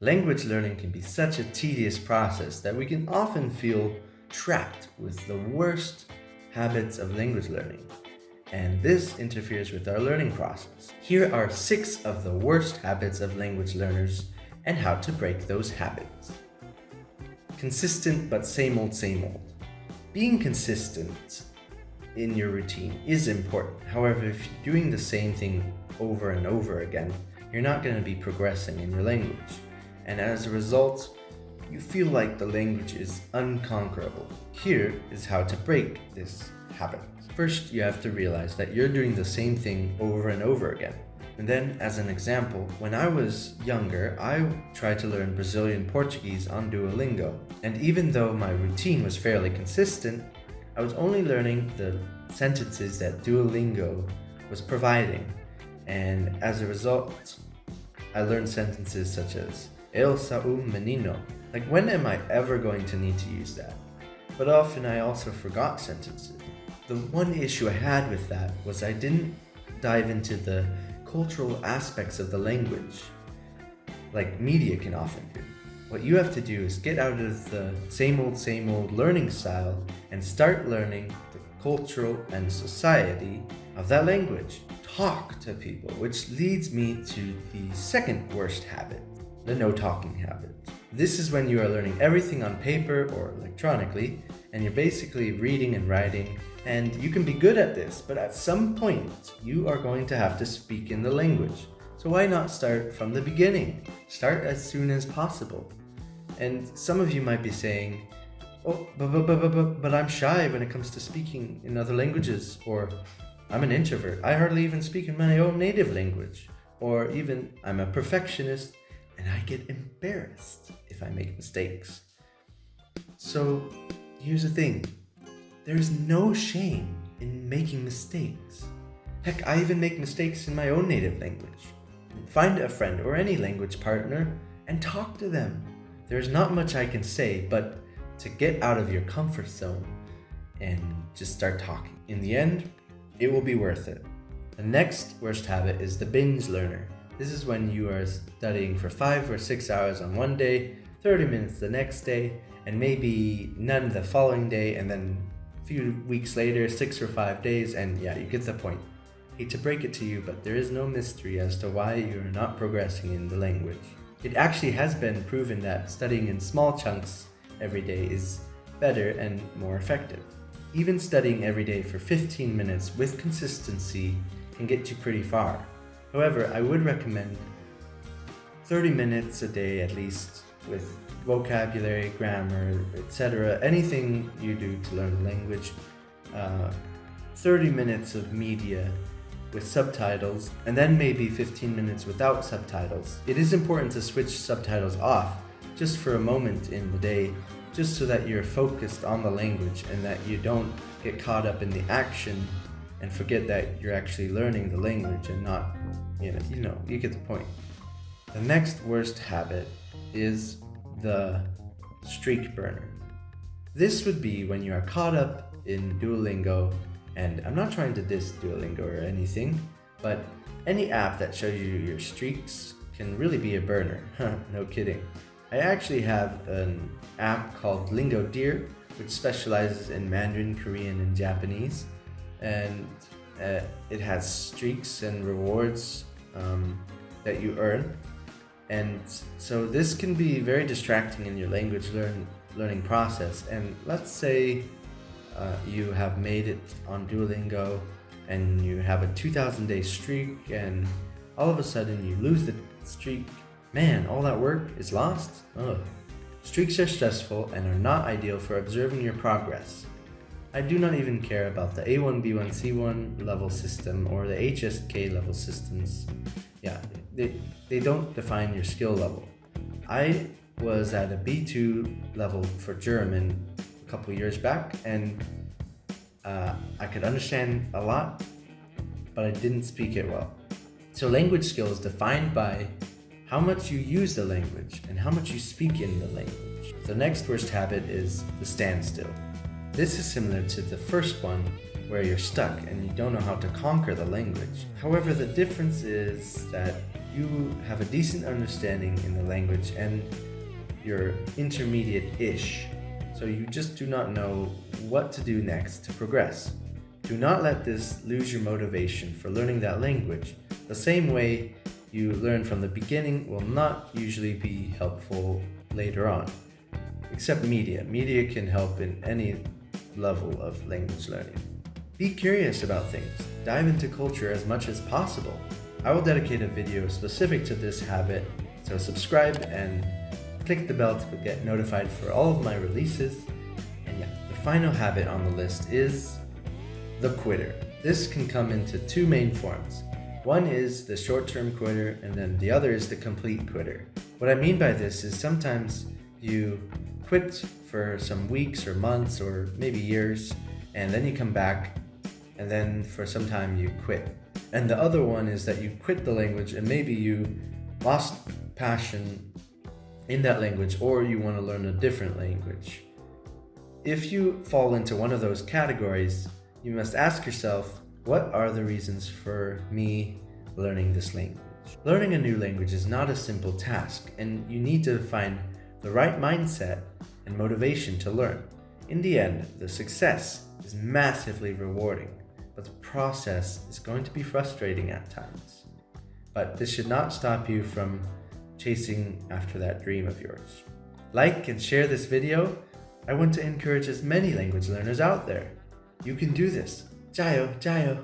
Language learning can be such a tedious process that we can often feel trapped with the worst habits of language learning, and this interferes with our learning process. Here are 6 of the worst habits of language learners and how to break those habits. Consistent but same old, same old. Being consistent in your routine is important. However, if you're doing the same thing over and over again, you're not going to be progressing in your language. And as a result, you feel like the language is unconquerable. Here is how to break this habit. First, you have to realize that you're doing the same thing over and over again. And then, as an example, when I was younger, I tried to learn Brazilian Portuguese on Duolingo. And even though my routine was fairly consistent, I was only learning the sentences that Duolingo was providing. And as a result, I learned sentences such as Eu sou menino. Like, when am I ever going to need to use that? But often I also forgot sentences. The one issue I had with that was I didn't dive into the cultural aspects of the language, like media can often do. What you have to do is get out of the same old learning style and start learning the cultural and society of that language. Talk to people, which leads me to the second worst habit, the no talking habit. This is when you are learning everything on paper or electronically, and you're basically reading and writing, and you can be good at this, but at some point you are going to have to speak in the language. So why not start from the beginning? Start as soon as possible. And some of you might be saying, oh, but I'm shy when it comes to speaking in other languages, or I'm an introvert, I hardly even speak in my own native language, or even I'm a perfectionist and I get embarrassed if I make mistakes. So here's the thing, there's no shame in making mistakes. Heck, I even make mistakes in my own native language. Find a friend or any language partner and talk to them. There's not much I can say, but to get out of your comfort zone and just start talking. In the end, it will be worth it. The next worst habit is the binge learner. This is when you are studying for 5 or 6 hours on one day, 30 minutes the next day, and maybe none the following day, and then a few weeks later, 6 or 5 days, and yeah, you get the point. Hate to break it to you, but there is no mystery as to why you are not progressing in the language. It actually has been proven that studying in small chunks every day is better and more effective. Even studying every day for 15 minutes with consistency can get you pretty far. However, I would recommend 30 minutes a day at least with vocabulary, grammar, etc. Anything you do to learn the language. 30 minutes of media with subtitles, and then maybe 15 minutes without subtitles. It is important to switch subtitles off just for a moment in the day, just so that you're focused on the language and that you don't get caught up in the action and forget that you're actually learning the language and not, you get the point. The next worst habit is the streak burner. This would be when you are caught up in Duolingo, and I'm not trying to diss Duolingo or anything, but any app that shows you your streaks can really be a burner. No kidding. I actually have an app called Lingo Deer, which specializes in Mandarin, Korean, and Japanese, and it has streaks and rewards that you earn. And so this can be very distracting in your language learning process. And let's say you have made it on Duolingo and you have a 2,000 day streak, and all of a sudden you lose the streak. Man, all that work is lost? Ugh. Streaks are stressful and are not ideal for observing your progress. I do not even care about the A1, B1, C1 level system or the HSK level systems. Yeah, they don't define your skill level. I was at a B2 level for German a couple years back, and I could understand a lot, but I didn't speak it well. So language skill is defined by how much you use the language and how much you speak in the language. The next worst habit is the standstill. This is similar to the first one, where you're stuck and you don't know how to conquer the language. However, the difference is that you have a decent understanding in the language and you're intermediate-ish, so you just do not know what to do next to progress. Do not let this lose your motivation for learning that language. The same way you learn from the beginning will not usually be helpful later on. Except media. Media can help in any level of language learning. Be curious about things. Dive into culture as much as possible. I will dedicate a video specific to this habit, so subscribe and click the bell to get notified for all of my releases. And yeah, the final habit on the list is the quitter. This can come into two main forms. One is the short-term quitter, and then the other is the complete quitter. What I mean by this is sometimes you quit for some weeks or months or maybe years, and then you come back, and then for some time you quit. And the other one is that you quit the language and maybe you lost passion in that language, or you want to learn a different language. If you fall into one of those categories, you must ask yourself, what are the reasons for me learning this language? Learning a new language is not a simple task, and you need to find the right mindset and motivation to learn. In the end, the success is massively rewarding, but the process is going to be frustrating at times. But this should not stop you from chasing after that dream of yours. Like and share this video. I want to encourage as many language learners out there. You can do this. 加油，加油!